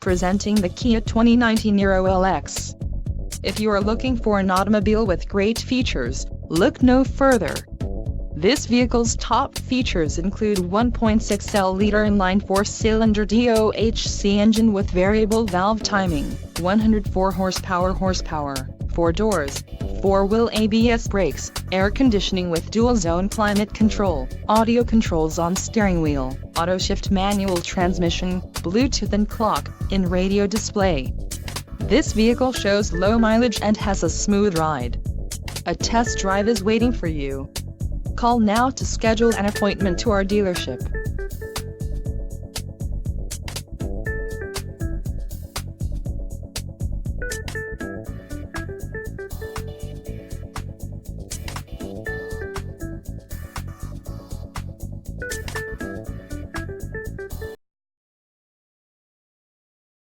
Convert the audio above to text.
Presenting the Kia 2019 Niro LX. If you are looking for an automobile with great features, look no further. This vehicle's top features include 1.6L inline 4-cylinder DOHC engine with variable valve timing, 104 horsepower, 4 doors, 4-wheel ABS brakes, air conditioning with dual-zone climate control, audio controls on steering wheel, auto-shift manual transmission, Bluetooth and clock-in radio display. This vehicle shows low mileage and has a smooth ride. A test drive is waiting for you. Call now to schedule an appointment to our dealership.